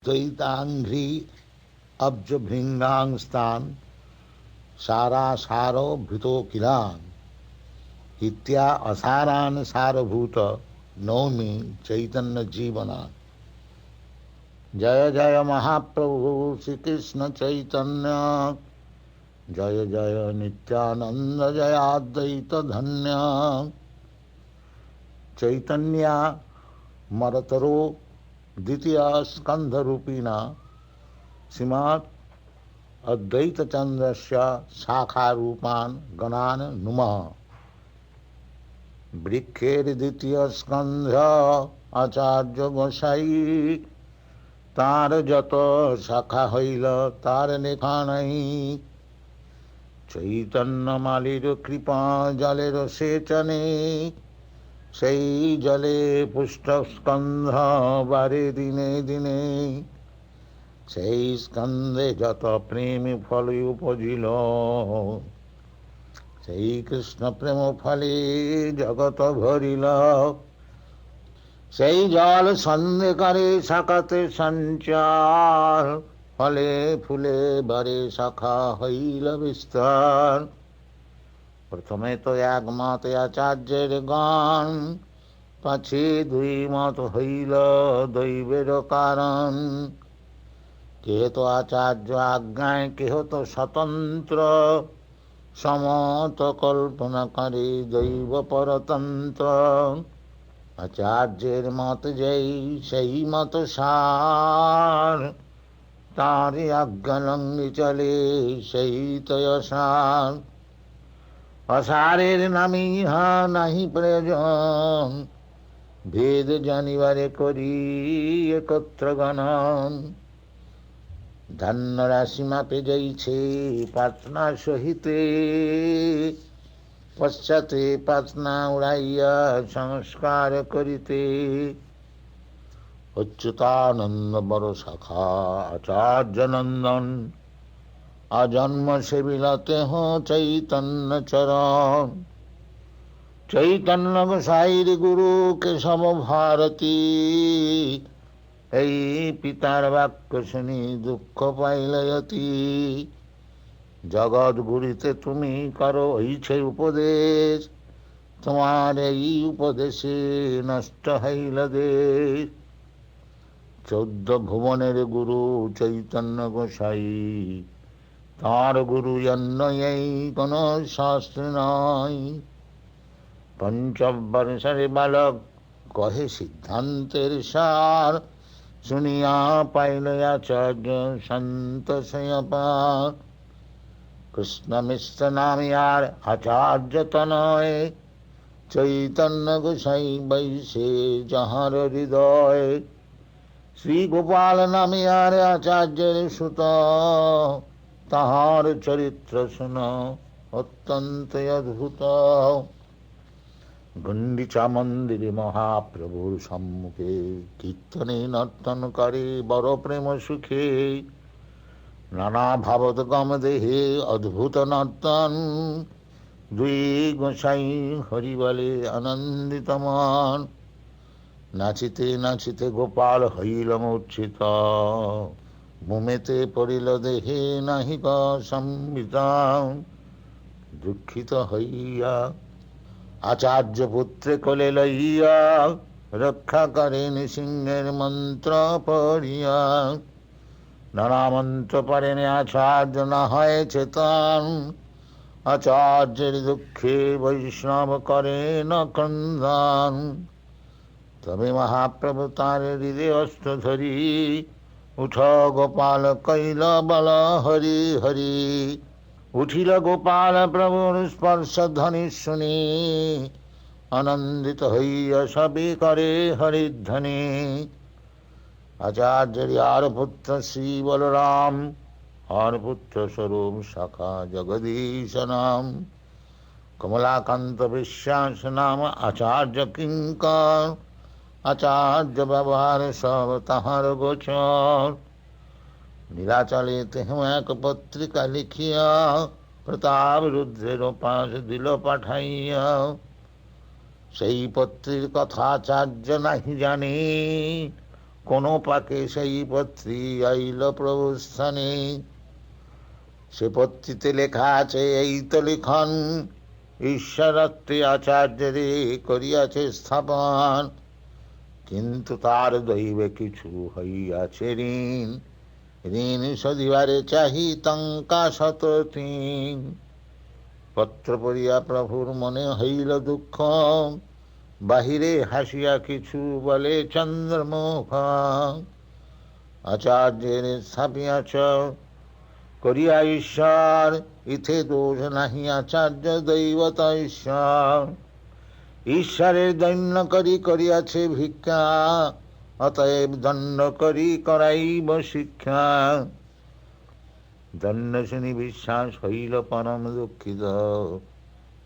দ্বৈতাঙ্ঘ্রি obj ভৃঙ্গাং স্থান সারা সার ভূত কিলান ইত্যা অসারান সারভূত নৌমি চৈতন্য জীবনা। জয় জয় মহাপ্রভু শ্রীকৃষ্ণ চৈতন্য, জয় জয় নিত্যানন্দ, জয় অদ্বৈত ধন্য। চৈতন্যা মরতরো দ্বিতীয় স্কন্ধরূপিণা শ্রীমৎ অদ্বৈতচন্দ্রস্য শাখারূপান গণান নুমঃ। বৃক্ষের দ্বিতীয় স্কন্ধ আচার্য গোসাই, তার যত শাখা হইল তার লেখা নাই। চৈতন্য মালির কৃপা জলের সেচনে, সেই জলে পুষ্ট স্কন্ধ বারে দিনে দিনে। সেই স্কন্ধে যত প্রেম ফল উপজিল, সেই কৃষ্ণ প্রেম ফলে জগৎ ভরিল। সেই জল সন্ধে করে শাখাতে সঞ্চার, ফলে ফুলে বারে শাখা হইল বিস্তার। প্রথমে তো এক মত আচার্যের গান, পাছে দুই মত হইল দৈবের কারণ। কেহ তো আচার্য আজ্ঞায়, কেহ তো স্বতন্ত্র, সমত কল্পনা করে দৈব পরতন্ত্র। আচার্যের মত যেই সেই মত সার, তারি আজ্ঞা লঙ্ঘি চলে সেই তো অসার। অসারের নামে ইহা নাহি প্রয়োজন, ভেদ জানিবারে করি একত্র গণন। ধন্য রাশি মাপে যাইছে পাটনা সহিতে, পশ্চাতে পাটনা উড়াইয়া সংস্কার করিতে। অচ্যুতানন্দ বড় শাখা আচার্য নন্দন, আজন্ম সেবিলতে হ চৈতন্য চরণ। চৈতন্য গোসাইর গুরু কেশব ভারতী, এই পিতার বাক্য শুনি দুঃখ পাইল অতি। জগৎ গুরিতে তুমি করো হইছে উপদেশ, তোমার এই উপদেশে নষ্ট হইল দেশ। 14 ভুবনের গুরু চৈতন্য গোসাই, তার গুরু অন্য এই কোন শাস্ত্র নয়। পঞ্চবর্ষের বালক কহে সিদ্ধান্তের সার, শুনিয়া পাইল আচার্য সন্তোষে অপার। কৃষ্ণ মিশ্র নামে আর আচার্য তনয়, চৈতন্য গোসাই বৈশে যাহার হৃদয়। শ্রী গোপাল নামে আর আচার্যের সুত, তাহার চরিত্র শুন অত্যন্ত অদ্ভুত। গুন্ডিচা মন্দিরে মহাপ্রভুর সম্মুখে, কীর্তনে নর্তন করে বড় প্রেম সুখে। নানা ভাবোদ্গম দেহে অদ্ভুত নর্তন, দুই গোসাই হরি বলে আনন্দিত মন। নাচিতে নাচিতে গোপাল হইল মূর্ছিত, ভূমেতে পড়িল দেহে নাহিক সম্বিত। দুঃখিত হইয়া আচার্য পুত্রে কোলে লইয়া, রক্ষা করেন সিংহের মন্ত্র পড়িয়া। নানা মন্ত্র পারেন আচার্য না হয় চেতন, আচার্যের দুঃখে বৈষ্ণব করেন ক্রন্দন। তবে মহাপ্রভু তার হৃদয় অস্ত্র ধরি, উঠ গোপাল কইল বল হরি হরি। উঠিল গোপাল প্রভুর স্পর্শ ধ্বনি শুনি, আনন্দিত হইয়া সবে করে হরিধ্বনি। আচার্যের আর পুত্র শ্রী বলরাম, আর পুত্র স্বরূপ শাখা জগদীশ নাম। কমলাকান্ত বিশ্বাস নাম আচার্য কিঙ্কর, আচার্য ব্যবহার সব তাহার গোচর। নীলাচলে তেহ এক পত্রিকা লিখিয়া, প্রতাপ রুদ্রের পাশ দিল পাঠাইয়া। সেই পত্রীর কথা আচার্য নাহি জানি, কোনো পাকে সেই পত্রী আইল প্রভুর স্থানে। সে পত্রিতে লেখা আছে এই তো লিখন, ঈশ্বরাত্রে আচার্যরে করিয়াছে স্থাপন। কিন্তু তার দৈবে কিছু হইয়াছে ঋণ, ঋণ সদিবারে চাহি টঙ্কা ১৭৩। পত্র পড়িয়া প্রভুর মনে হইল দুঃখ, বাহিরে হাসিয়া কিছু বলে চন্দ্রমুখ। আচার্যের স্থাপিয়াছ করিয়া ঈশ্বর, ইথে দোষ নাহি আচার্য দৈবত ঈশ্বর। ঈশ্বরের দৈন্য করি করিয়াছে ভিক্ষা, অতএব দণ্ড করি করাইব শিক্ষা। দণ্ড শুনি বিশ্বাস হইল পরম দুঃখিত,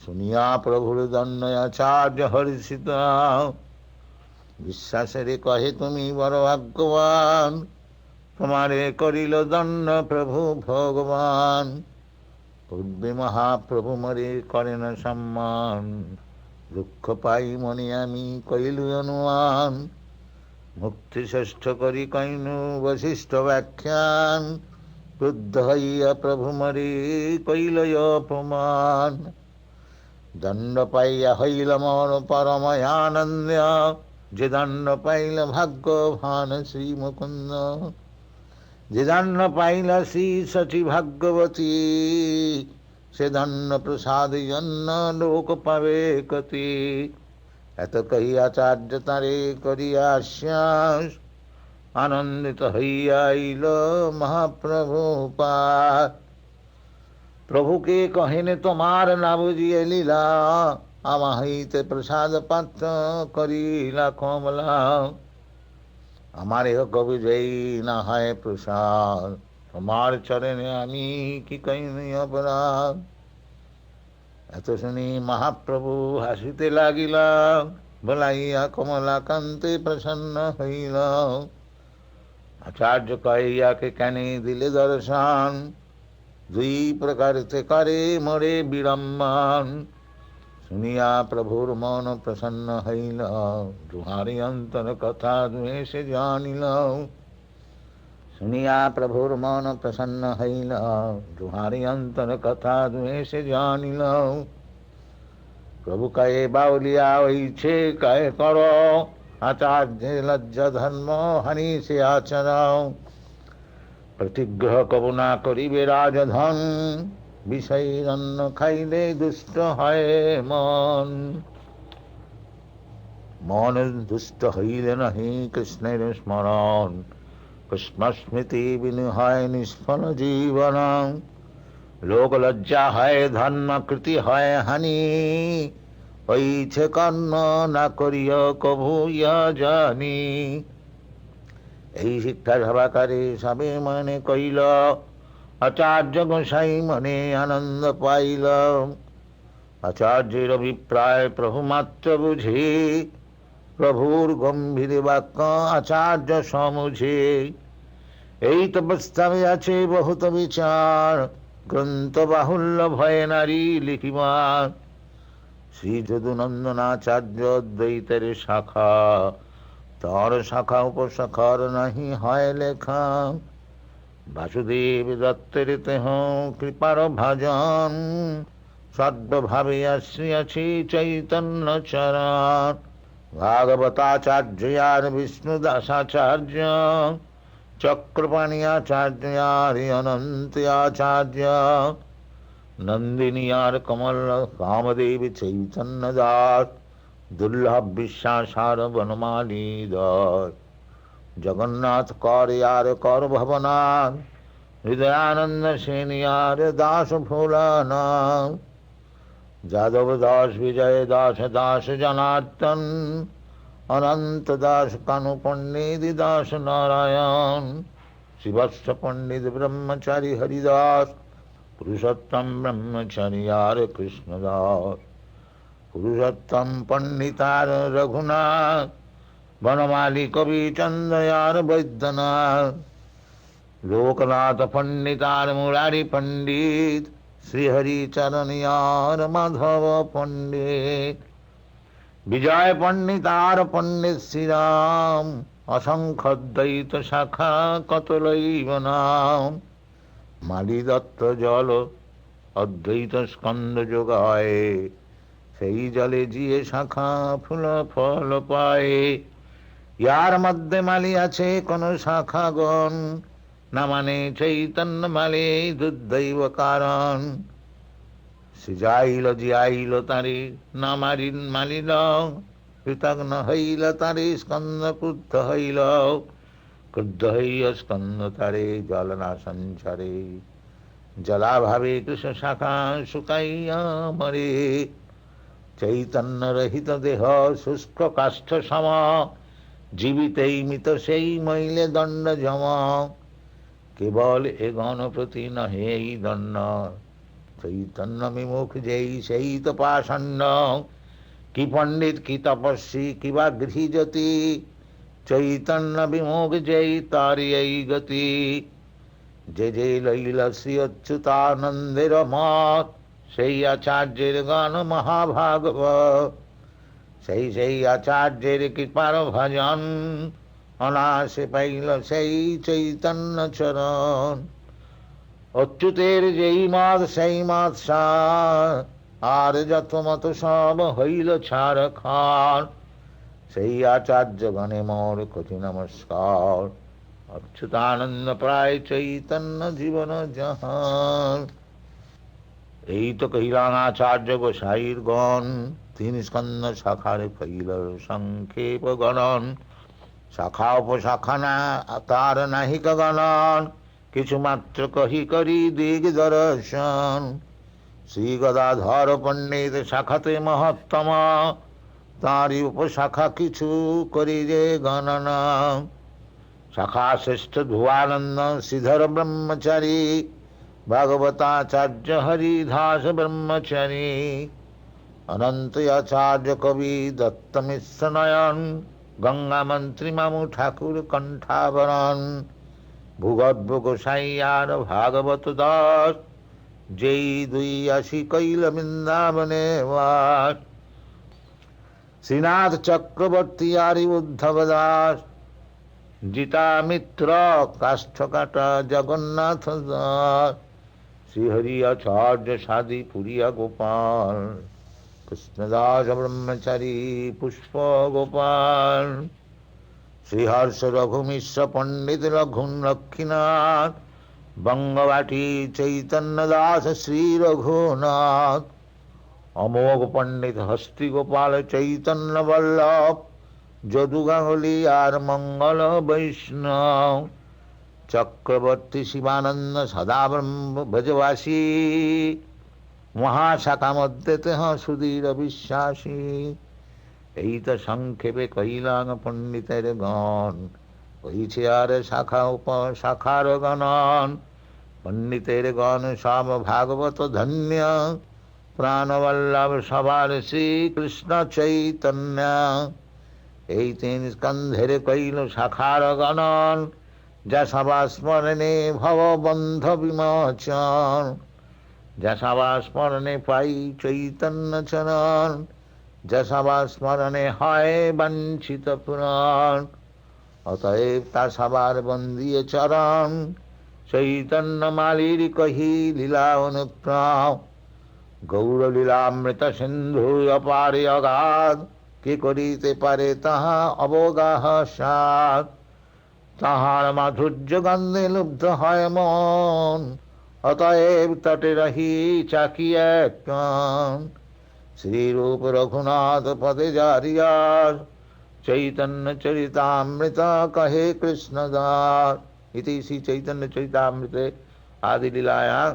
শুনিয়া প্রভুর দণ্ড আচার্য হর্ষিত। বিশ্বাসেরে কহে তুমি বড় ভাগ্যবান, তোমারে করিল দণ্ড প্রভু ভগবান। পূর্বে মহাপ্রভু মরে করেন সম্মান, দুঃখ পাই মনে আমি কইলু অনুমান। মুক্তি ষষ্ঠ করি কইনু বশিষ্ঠ ব্যাখ্যান, ক্রুদ্ধ হইয়া প্রভু মরে কইল অপমান। দণ্ড পাইয়া হইল মর পরম আনন্দ, যে দণ্ড পাইল ভাগ্যবান শ্রী মুকুন্দ। যে দণ্ড পাইল শ্রী সচি ভাগ্যবতী, সে দণ্ড প্রসাদ জন্য লোক পাবে কতি। এত কহি আচার্য তারে করিয়া আশ্বাস, আনন্দিত হইয়া আইল মহাপ্রভু পার। প্রভুকে কহেন তোমার না বুঝিয়ে লীলা, আমা হইতে প্রসাদ পাত্র করিলা কমলা। আমার এহ কবি যেই না হয় প্রসাদ, তোমার চরণে আমি কি কইনি অপরাধ। এত শুনি মহাপ্রভু হাসিতে লাগিলা, বলাইয়া কমলা কান্তে প্রসন্ন হইল। আচার্য কহিয়াকে কেন দিলে দর্শন, দুই প্রকারতে করে মরে বিড়ম্বন। শুনিয়া প্রভুর মন প্রসন্ন হইল, দুহারি অন্তর কথা দুয়ে সে জানিল। শুনিয়া প্রভুর মন প্রসন্ন হইল, দুহারি অন্তর কথা দুয়ে সে জানিল। প্রভু কয়ে বাউলিয়া হইছে কয়ে কর, আচার্য লজ্জা ধর্ম হানি সে আচরণ। প্রতিগ্রহ কবু না করিবে রাজধন, বিষয়ের অন্ন খাইলে দুষ্ট হয় মন। মন দুষ্ট হইলে নাহি কৃষ্ণের স্মরণ, কৃষ্ণ স্মৃতি বিনু হয় নিষ্ফল জীবন। লোক লজ্জা হয় ধর্ম কৃতি হয় হানি, হইছে কর্ণ না করিও কভু ইয়া জানি। এই শিক্ষা সভাকারে সবে মনে কইল, আচার্য গোসাই মনে আনন্দ পাইল। আচার্যের অভিপ্রায় প্রভু মাত্র বুঝে, প্রভুর গম্ভীর বাক্য আচার্য সমুঝে। এই তো প্রস্তাবে আছে বহুত বিচার, গ্রন্থ বাহুল্য ভয়ে নারী লিখিবার। শ্রী যদুনন্দনাচার্য দ্বৈতের শাখা, তার শাখা উপশাখার নাহি হয় লেখা। বাসুদেব দত্তের তেহ কৃপার ভাজন, সদ্ভাবে আসিয়াছি চৈতন্য চরণ। ভাগবতাচার্য আর বিষ্ণু দাসাচার্য, চক্রপাণী আচার্য আর অনন্ত আচার্য। নন্দিনী আর কমল কামদেব চৈতন্য দাস, দুর্লভ বিশ্বাস আর বনমালী দাস। জগন্নাথ কর আর কর ভবনাথ, হৃদয়ানন্দ সেন আর দাস ভোলানাথ। যাদব দাস বিজয় দাস দাস জনার্দন, অনন্ত দাস কানু পণ্ডিত দাস নারায়ণ। শিবস্ব পণ্ডিত ব্রহ্মচারী হরিদাস, পুরুষোত্তম ব্রহ্মচারী আর কৃষ্ণদাস। পুরুষোত্তম পণ্ডিতার রঘুনাথ, বনমালী কবি চন্দ্র আর বৈদ্যনাথ। লোকনাথ পণ্ডিতার মুরারি পণ্ডিত, শ্রীহরিচরণ আর মাধব পণ্ডিত। বিজয় পণ্ডিতার পণ্ডিত শ্রীরাম, অসংখ্যদ্বৈত শাখা কতলৈব নাম। মালি দত্ত জল অদ্বৈত স্কন্দ যোগায়, সেই জলে জিয়ে শাখা ফুল ফল পায়। ইয়ার মধ্যে মালি আছে কোন শাখাগণ, না মানে চৈতন্য মালে দুর্দৈব কারণ। সে যাইল জিয়াইল তারে, না মারিন মালিল, কৃতজ্ঞ হইল তারে স্কন্দ ক্রুদ্ধ হইল। ক্রুদ্ধ হইয়া স্কন্দ তারে জল না সঞ্চারে, জলাভাবে কৃষ্ণ শাখা শুকাইয়া মরে। চৈতন্য রহিত দেহ শুষ্ক কাষ্ঠ সম, জীবিতেই মৃত সেই মইলে দণ্ড জম। কেবল এ গণপ্রতি নহে এই দণ্ড, চৈতন্য বিমুখ যেই সেই তো পাষণ্ড। কি পণ্ডিত কি তপস্বী কি বা গৃহীজ্যোতি, চৈতন্য বিমুখ যেই তারি এই গতি। যে যে লইল শ্রী অচ্যুতানন্দের মত, সেই আচার্যের গান মহাভাগবত। সেই সেই আচার্যের কৃপার ভজন, অনাসে পাইল সেই চৈতন্য চরণ। অচ্যুতের যেই মত সেই মত সার, আর যত মত সব হইল ছাড় খার। সেই আচার্য গণে মোর কোটি নমস্কার, অচ্যুতানন্দ প্রায় চৈতন্য জীবন জাহান। এই তো কহিলাম আচার্য গোসাইর গণ, তিন স্কন্দ শাখার কইল সংক্ষেপ গণন। শাখা উপশাখা না তার নাহিক গণন, কিছু মাত্র কহি করি দিগ দর্শন। শ্রী গদাধর পণ্ডিত শাখাতে মহত্তম, তাঁরই উপশাখা কিছু করি যে গণনা। শাখা শ্রেষ্ঠ ধ্রুবানন্দ শ্রীধর ব্রহ্মচারী, ভাগবতাচার্য হরিদাস ব্রহ্মচারী। অনন্ত আচার্য কবি দত্ত মিশ্র নয়ন, গঙ্গা মন্ত্রী মামু ঠাকুর কণ্ঠাবরণ। ভূগর্ভ গোসাই আর ভাগবত দাস, যেই দুই আসি কইল বৃন্দাবনে বাস। শ্রীনাথ চক্রবর্তী আরি উদ্ধব দাস, জিতা মিত্র কাষ্ঠ কাটা জগন্নাথ দাস। শ্রীহরি আচার্য সাদি পুরিয়া গোপাল, কৃষ্ণদাস ব্রহ্মচারী পুষ্প গোপাল। শ্রীহর্ষ রঘুমিশ্র পণ্ডিত রঘুন লক্ষ্মীনাথ, বঙ্গবাটি চৈতন্য দাস শ্রী রঘুনাথ। অমোঘ পণ্ডিত হস্তি গোপাল চৈতন্য বল্লভ, যদু গাঙ্গুলি আর মঙ্গল বৈষ্ণব। চক্রবর্তী শিবানন্দ সদা ব্রহ্ম ব্রজবাসী, মহাশাখা মধ্যে তেহ সুধীর বিশ্বাসী। এই তো সংক্ষেপে কহিলাম পণ্ডিতের গণ, হইছে আর শাখা উপশাখার গণন। পণ্ডিতের গণ সব ভাগবত ধন্য, প্রাণবল্লভ সবার শ্রীকৃষ্ণ চৈতন্য। এই তিন স্কন্ধের কইল শাখার গণন, যা সবা স্মরণে ভব বন্ধ বিমোচন। যা সবা স্মরণে পাই চৈতন্য চরণ, যা সবা স্মরণে হয় বাঞ্ছিত পূরণ। অতএব তা সবার বন্দিয়ে চরণ, চৈতন্য মালির কহি লীলা অনুক্রম। গৌর লীলামৃত সিন্ধু অপারে অগাধ, কে করিতে পারে তাহা অবগাহ সাধ। তাহার মাধুর্য গন্ধে লুব্ধ হয় মন, অতএব তটে রহি চাকিয়ে কান। শ্রীরূপ রঘুনাথ পদে জারিয়াস, চৈতন্য চরিতামৃত কহে কৃষ্ণদাস। ইতি শ্রী চৈতন্য চরিতামৃতে आदि लीलायां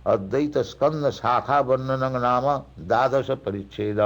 अद्वैत स्कंद शाखा वर्णन नाम 12 परिच्छेद।